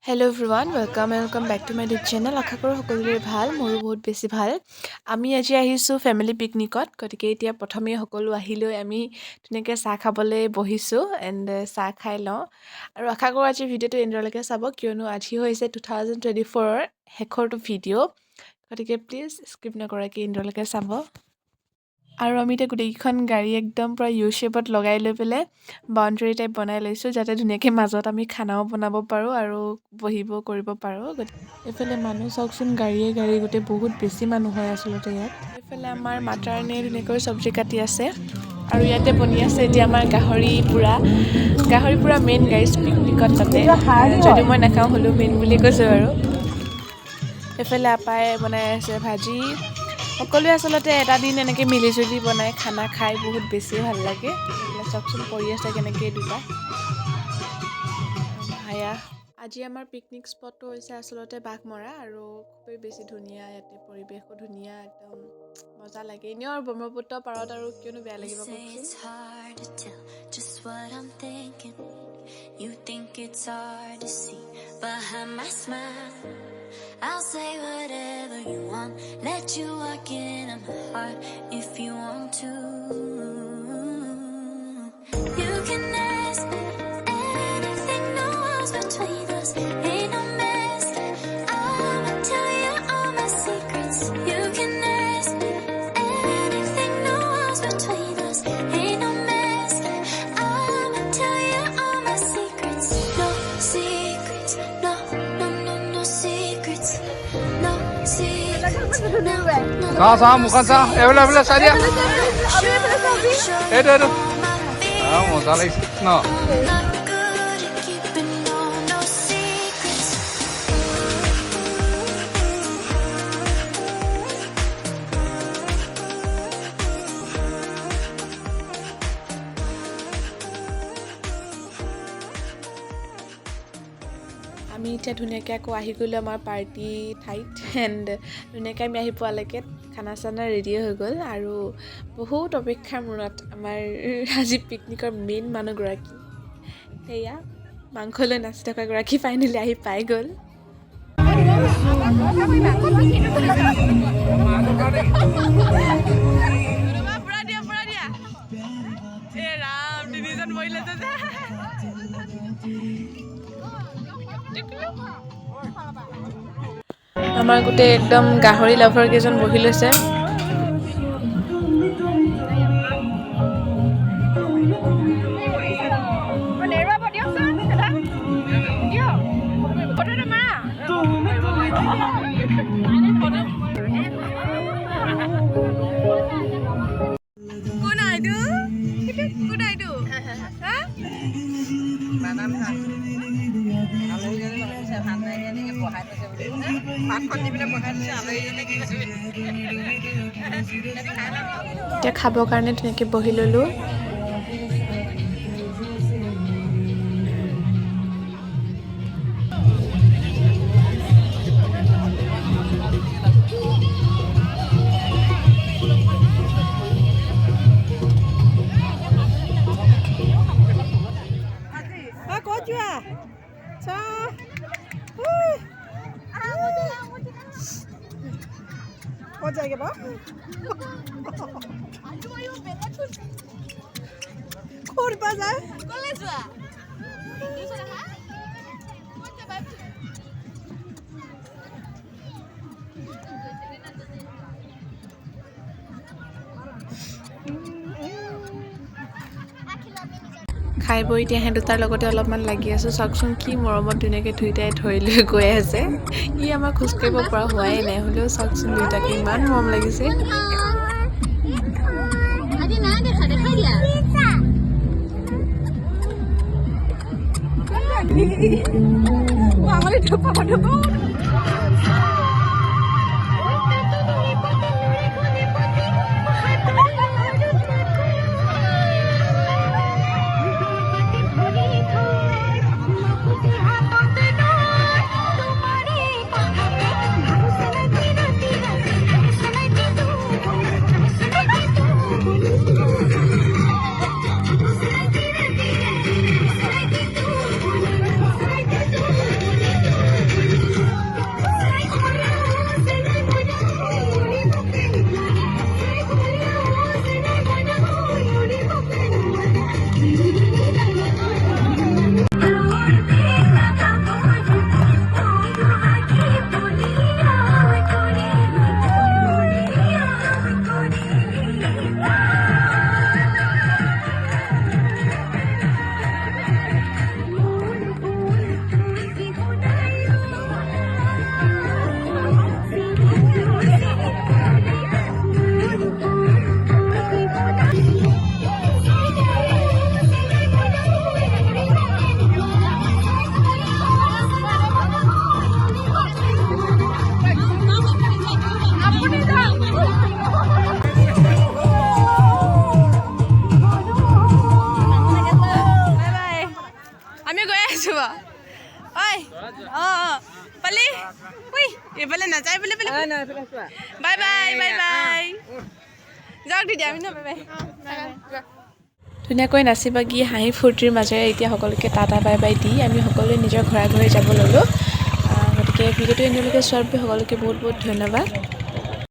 Hello everyone, welcome back to my YouTube channel. আশা কৰোঁ সকলোৰে ভাল, মোৰো বহুত বেছি ভাল। আমি আজি আহিছোঁ ফেমিলি পিকনিকত, গতিকে এতিয়া প্ৰথমেই সকলো আহিলৈ আমি ধুনীয়াকৈ চাহ খাবলৈ বহিছোঁ এণ্ড চাহ খাই লওঁ। আৰু আশা কৰোঁ আজি ভিডিঅ'টো এণ্ডলৈকে চাব, কিয়নো আজি হৈছে 2024ৰ শেষৰটো ভিডিঅ', গতিকে প্লিজ স্কিপ নকৰাকৈ এণ্ডলৈকে চাব। আৰু আমি এতিয়া গোটেইকেইখন গাড়ী একদম পূৰা ইউ শ্বেপত লগাই লৈ পেলাই বাউণ্ডেৰী টাইপ বনাই লৈছোঁ, যাতে ধুনীয়াকৈ মাজত আমি খানাও বনাব পাৰোঁ আৰু বহিব কৰিব পাৰোঁ। এইফালে মানুহ চাওকচোন, গাড়ীয়ে গোটেই বহুত বেছি মানুহ হয় আচলতে ইয়াত। এইফালে আমাৰ মাতাৰণিয়ে ধুনীয়াকৈ চব্জি কাটি আছে আৰু ইয়াতে বনি আছে এতিয়া আমাৰ গাহৰি পোৰা মেইন গাইজ পিকনিকত তাতে, যদি মই নাখাওঁ হ'লেও মেইন বুলি কৈছোঁ আৰু। এইফালে আপাই বনাই আছে ভাজি। সকলোৱে আচলতে এটা দিন এনেকৈ মিলিজুলি বনাই খানা খাই বহুত বেছি ভাল লাগে। এইফালে চাওকচোন পৰি আছে কেনেকৈ দুটা ভায়া। আজি আমাৰ পিকনিক স্পটটো হৈছে আচলতে বাঘমৰা, আৰু খুবেই বেছি ধুনীয়া, ইয়াতে পৰিৱেশো ধুনীয়া, একদম মজা লাগে। এনেও আৰু ব্ৰহ্মপুত্ৰ পাৰত আৰু কিয়নো বেয়া লাগিব কওকচোন। I'll say whatever you want, let you walk in my heart if you want to. You can ask me anything, no walls between us, ain't no mess. I'ma tell you all my secrets. You can ask me anything, no walls between us, ain't no mess. I'ma tell you all my secrets. No secrets, no secrets. Sah, bukan sah. Abhilasha dia. Itu. Mau salah no. আমি এতিয়া ধুনীয়াকৈ আকৌ আহি গ'লোঁ আমাৰ party ঠাইত, and ধুনীয়াকৈ আমি আহি পোৱালৈকে খানা চানা ৰেডি হৈ গ'ল। আৰু বহুত অপেক্ষাৰ মূৰত আমাৰ আজি পিকনিকৰ মেইন মানুহগৰাকী, সেয়া মাংস লৈ নাচি থকাগৰাকী ফাইনেলি আহি পাই গ'ল। আমাৰ গোটেই একদম গাহৰি লাভাৰ কেইজন বহি লৈছে। এতিয়া খাবৰ কাৰণে ধুনীয়াকৈ বহি ল'লোঁ। ক'ত যায়গৈ বাৰু? ক'ত বা যায়? খাই বৈ এতিয়া সেই দুটাৰ লগতে অলপমান লাগি আছোঁ। চাওকচোন কি মৰমত ধুনীয়াকৈ দুয়োটাই ধৰি লৈ গৈ আছে। ই আমাৰ খোজকাঢ়িব পৰা হোৱাই নাই, হ'লেও চাওকচোন দুয়োটাকে ইমান মৰম লাগিছে। পালি উই এইফালে নাযায় বোলে বোলে বাই বাই বাই বাই যাওক দিদি আমি ন বাই বাই ধুনীয়াকৈ নাচি বাগি হাঁহি ফূৰ্তিৰ মাজেৰে এতিয়া সকলোকে টাটা বাই বাই দি আমি সকলোৱে নিজৰ ঘৰে ঘৰে যাব ল'লোঁ গতিকে ভিডিঅ'টো এনেলৈকে চোৱাৰ বাবে সকলোকে বহুত বহুত ধন্যবাদ